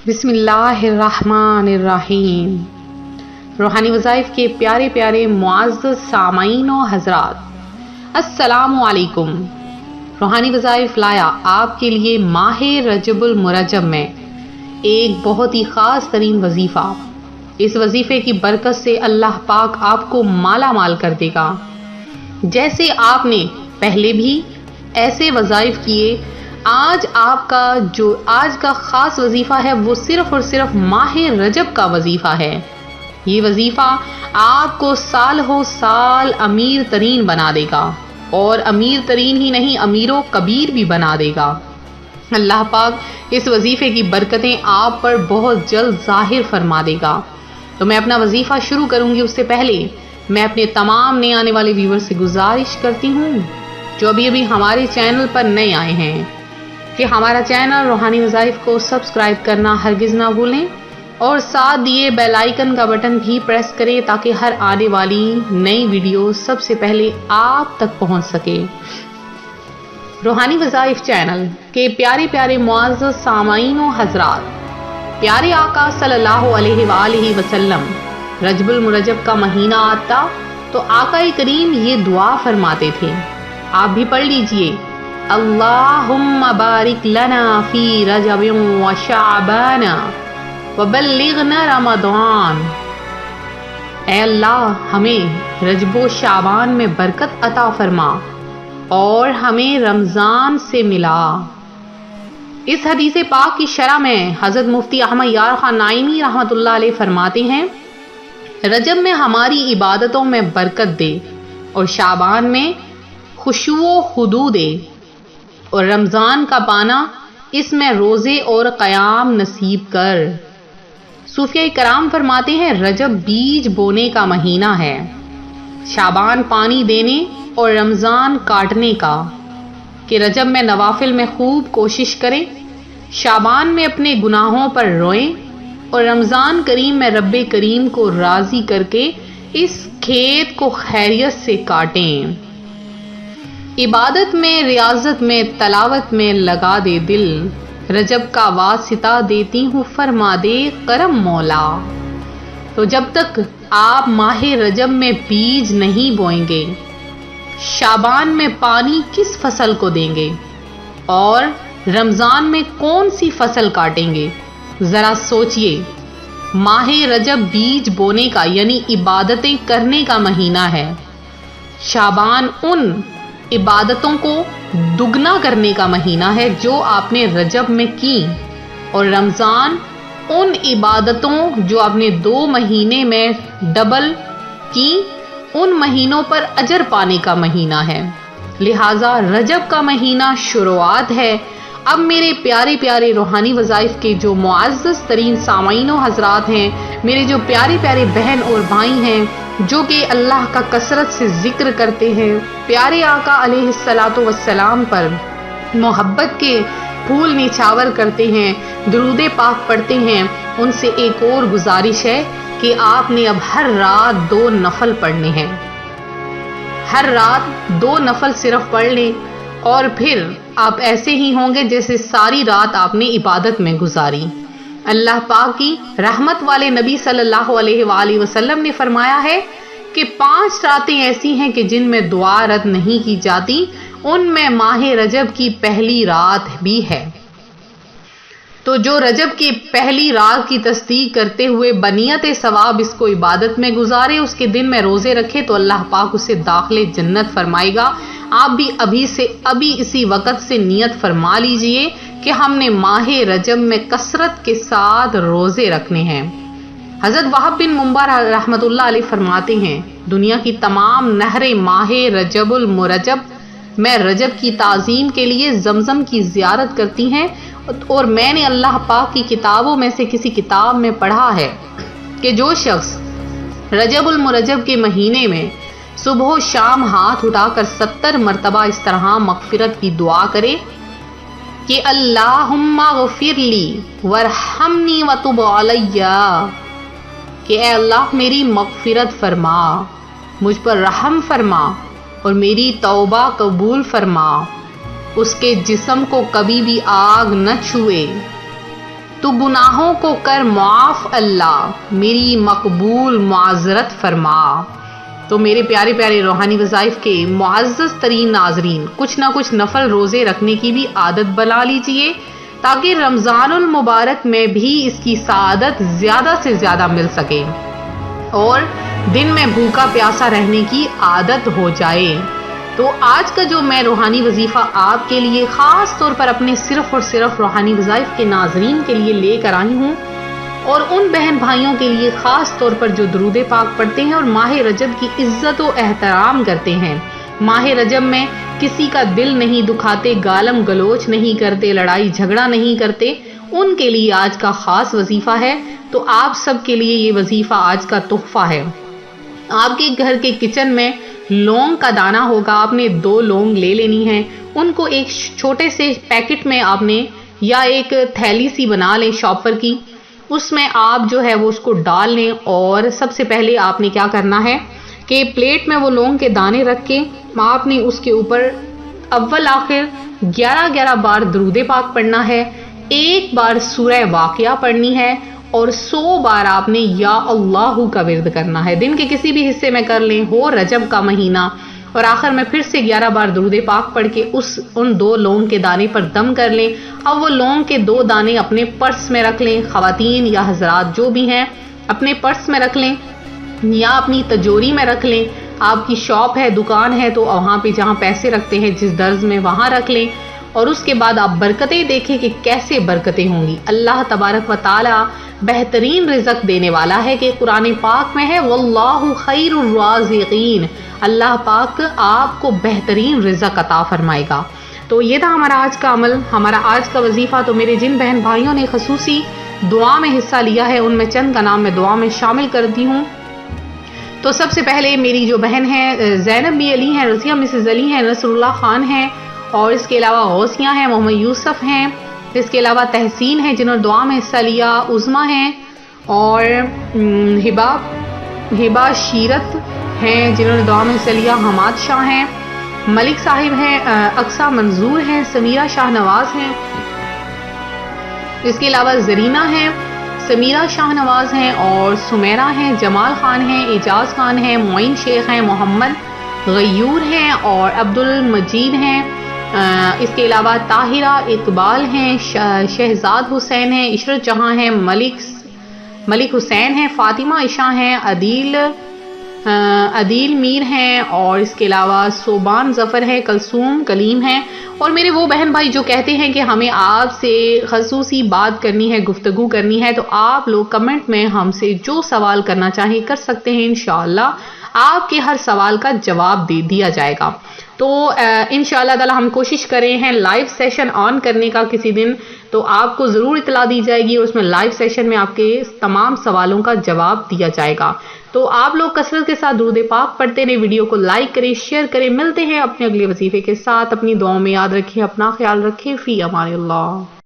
بسم اللہ الرحمن الرحیم۔ روحانی وظائف کے پیارے پیارے معزز سامعین و حضرات، السلام علیکم۔ روحانی وظائف لایا آپ کے لیے ماہ رجب المرجب میں ایک بہت ہی خاص ترین وظیفہ۔ اس وظیفے کی برکت سے اللہ پاک آپ کو مالا مال کر دے گا۔ جیسے آپ نے پہلے بھی ایسے وظائف کیے، آج کا خاص وظیفہ ہے وہ صرف اور صرف ماہ رجب کا وظیفہ ہے۔ یہ وظیفہ آپ کو سال ہو سال امیر ترین بنا دے گا، اور امیر ترین ہی نہیں، امیر و کبیر بھی بنا دے گا۔ اللہ پاک اس وظیفے کی برکتیں آپ پر بہت جلد ظاہر فرما دے گا۔ تو میں اپنا وظیفہ شروع کروں گی اس سے پہلے میں اپنے تمام نئے آنے والے ویور سے گزارش کرتی ہوں جو ابھی ہمارے چینل پر نئے آئے ہیں کہ ہمارا چینل روحانی وظائف کو سبسکرائب کرنا ہرگز نہ بھولیں، اور ساتھ دیے بیل آئیکن کا بٹن بھی پریس کریں تاکہ ہر آنے والی نئی ویڈیو سب سے پہلے آپ تک پہنچ سکے۔ روحانی وظائف چینل کے پیارے پیارے معزز سامعین و حضرات، پیارے آقا صلی اللہ علیہ وآلہ وسلم رجب المرجب کا مہینہ آتا تو آقا کریم یہ دعا فرماتے تھے، آپ بھی پڑھ لیجئے، اللہم بارک لنا فی رجب و شعبان وبلغنا رمضان۔ اے اللہ ہمیں رجب و شعبان میں برکت عطا فرما اور ہمیں رمضان سے ملا۔ اس حدیث پاک کی شرح میں حضرت مفتی احمد یار خان نائمی رحمۃ اللہ علیہ فرماتے ہیں، رجب میں ہماری عبادتوں میں برکت دے، اور شعبان میں خشوع و خضوع دے، اور رمضان کا پانا اس میں روزے اور قیام نصیب کر۔ صوفیہ کرام فرماتے ہیں رجب بیج بونے کا مہینہ ہے، شعبان پانی دینے اور رمضان کاٹنے کا، کہ رجب میں نوافل میں خوب کوشش کریں، شعبان میں اپنے گناہوں پر روئیں، اور رمضان کریم میں رب کریم کو راضی کر کے اس کھیت کو خیریت سے کاٹیں۔ عبادت میں، ریاضت میں، تلاوت میں لگا دے دل، رجب کا واسطہ دیتی ہوں فرما دے کرم مولا۔ تو جب تک آپ ماہ رجب میں بیج نہیں بوئیں گے، شعبان میں پانی کس فصل کو دیں گے، اور رمضان میں کون سی فصل کاٹیں گے؟ ذرا سوچئے۔ ماہ رجب بیج بونے کا یعنی عبادتیں کرنے کا مہینہ ہے، شعبان ان عبادتوں کو دگنا کرنے کا مہینہ ہے جو آپ نے رجب میں کی، اور رمضان ان عبادتوں جو آپ نے 2 مہینے میں ڈبل کی، ان مہینوں پر اجر پانے کا مہینہ ہے۔ لہٰذا رجب کا مہینہ شروعات ہے۔ اب میرے پیارے پیارے روحانی وظائف کے جو معزز ترین سامعین و حضرات ہیں، میرے جو پیارے پیارے بہن اور بھائی ہیں جو کہ اللہ کا کثرت سے ذکر کرتے ہیں، پیارے آقا علیہ الصلاۃ والسلام پر محبت کے پھول نچھاور کرتے ہیں، درود پاک پڑھتے ہیں، ان سے ایک اور گزارش ہے کہ آپ نے اب ہر رات 2 نفل پڑھنے ہیں۔ ہر رات 2 نفل صرف پڑھ لیں، اور پھر آپ ایسے ہی ہوں گے جیسے ساری رات آپ نے عبادت میں گزاری۔ اللہ پاک کی رحمت والے نبی صلی اللہ علیہ وآلہ وسلم نے فرمایا ہے کہ 5 راتیں ایسی ہیں کہ جن میں دعا رد نہیں کی جاتی، ان میں ماہ رجب کی پہلی رات بھی ہے۔ تو جو رجب کی پہلی رات کی تصدیق کرتے ہوئے بنیت ثواب اس کو عبادت میں گزارے، اس کے دن میں روزے رکھے، تو اللہ پاک اسے داخل جنت فرمائے گا۔ آپ بھی ابھی اسی وقت سے نیت فرما لیجئے کہ ہم نے ماہ رجب میں کثرت کے ساتھ روزے رکھنے ہیں۔ حضرت وہب بن منبع رحمۃ اللہ علیہ فرماتے ہیں، دنیا کی تمام نہریں ماہ رجب المرجب میں رجب کی تعظیم کے لیے زمزم کی زیارت کرتی ہیں، اور میں نے اللہ پاک کی کتابوں میں سے کسی کتاب میں پڑھا ہے کہ جو شخص رجب المرجب کے مہینے میں صبح و شام ہاتھ اٹھا کر 70 مرتبہ اس طرح مغفرت کی دعا کرے کہ اللہم اغفر لی وارحمنی وتب علی، کہ اے اللہ میری مغفرت فرما، مجھ پر رحم فرما اور میری توبہ قبول فرما، اس کے جسم کو کبھی بھی آگ نہ چھوئے، تو گناہوں کو کر معاف اللہ، میری مقبول معذرت فرما۔ تو میرے پیارے پیارے روحانی وظائف کے معزز ترین ناظرین، کچھ نہ کچھ نفل روزے رکھنے کی بھی عادت بنا لیجئے تاکہ رمضان المبارک میں بھی اس کی سعادت زیادہ سے زیادہ مل سکے اور دن میں بھوکا پیاسا رہنے کی عادت ہو جائے۔ تو آج کا جو میں روحانی وظیفہ آپ کے لیے خاص طور پر اپنے صرف اور صرف روحانی وظائف کے ناظرین کے لیے لے کر آئی ہوں، اور ان بہن بھائیوں کے لیے خاص طور پر جو درود پاک پڑھتے ہیں اور ماہ رجب کی عزت و احترام کرتے ہیں، ماہ رجب میں کسی کا دل نہیں دکھاتے، گالم گلوچ نہیں کرتے، لڑائی جھگڑا نہیں کرتے، ان کے لیے آج کا خاص وظیفہ ہے۔ تو آپ سب کے لیے یہ وظیفہ آج کا تحفہ ہے۔ آپ کے گھر کے کچن میں لونگ کا دانہ ہوگا، آپ نے 2 لونگ لے لینی ہے، ان کو ایک چھوٹے سے پیکٹ میں آپ نے یا ایک تھیلی سی بنا لیں شاپر کی، اس میں آپ جو ہے وہ اس کو ڈال لیں، اور سب سے پہلے آپ نے کیا کرنا ہے کہ پلیٹ میں وہ لونگ کے دانے رکھ کے آپ نے اس کے اوپر اول آخر 11 بار درود پاک پڑھنا ہے، 1 بار سورہ واقعہ پڑھنی ہے، اور 100 بار آپ نے یا اللہ کا ورد کرنا ہے۔ دن کے کسی بھی حصے میں کر لیں، ہو رجب کا مہینہ، اور آخر میں پھر سے 11 بار درود پاک پڑھ کے ان 2 لونگ کے دانے پر دم کر لیں۔ اب وہ لونگ کے 2 دانے اپنے پرس میں رکھ لیں، خواتین یا حضرات جو بھی ہیں اپنے پرس میں رکھ لیں یا اپنی تجوری میں رکھ لیں۔ آپ کی شاپ ہے، دکان ہے، تو وہاں پہ جہاں پیسے رکھتے ہیں جس درز میں وہاں رکھ لیں، اور اس کے بعد آپ برکتیں دیکھیں کہ کیسے برکتیں ہوں گی۔ اللہ تبارک و تعالی بہترین رزق دینے والا ہے کہ قرآن پاک میں ہے واللہ خیر الرازقین، اللہ پاک آپ کو بہترین رزق عطا فرمائے گا۔ تو یہ تھا ہمارا آج کا عمل، ہمارا آج کا وظیفہ۔ تو میرے جن بہن بھائیوں نے خصوصی دعا میں حصہ لیا ہے ان میں چند کا نام میں دعا میں شامل کرتی ہوں۔ تو سب سے پہلے میری جو بہن ہے زینب بی علی ہیں، رضیہ مسز علی ہیں، نصر اللہ خان ہیں، اور اس کے علاوہ غوثیہ ہیں، محمد یوسف ہیں، اس کے علاوہ تحسین ہیں جنہوں نے دعا میں حصہ لیا، عظما ہیں، اور ہبا شیرت ہیں جنہوں نے دعا میں حصہ لیا، حماد شاہ ہیں، ملک صاحب ہیں، اقصا منظور ہیں، سمیرہ شاہ نواز ہیں، اس کے علاوہ زرینہ ہیں، سمیرہ شاہ نواز ہیں، اور سمیرہ ہیں، جمال خان ہیں، اعجاز خان ہیں، معین شیخ ہیں، محمد غیور ہیں، اور عبد المجید ہیں، اس کے علاوہ طاہرہ اقبال ہیں، شہزاد حسین ہیں، عشرت جہاں ہیں، ملک حسین ہیں، فاطمہ عشاء ہیں، عدیل میر ہیں، اور اس کے علاوہ صوبان ظفر ہے، کلثوم کلیم ہیں۔ اور میرے وہ بہن بھائی جو کہتے ہیں کہ ہمیں آپ سے خصوصی بات کرنی ہے، گفتگو کرنی ہے، تو آپ لوگ کمنٹ میں ہم سے جو سوال کرنا چاہیں کر سکتے ہیں، انشاءاللہ آپ کے ہر سوال کا جواب دے دیا جائے گا۔ تو انشاءاللہ تعالی ہم کوشش کریں ہیں لائیو سیشن آن کرنے کا کسی دن، تو آپ کو ضرور اطلاع دی جائے گی، اور اس میں لائیو سیشن میں آپ کے تمام سوالوں کا جواب دیا جائے گا۔ تو آپ لوگ کثرت کے ساتھ درود پاک پڑھتے رہیں، ویڈیو کو لائک کریں، شیئر کریں۔ ملتے ہیں اپنے اگلے وظیفے کے ساتھ، اپنی دعاؤں میں یاد رکھیں، اپنا خیال رکھیں، فی امان اللہ۔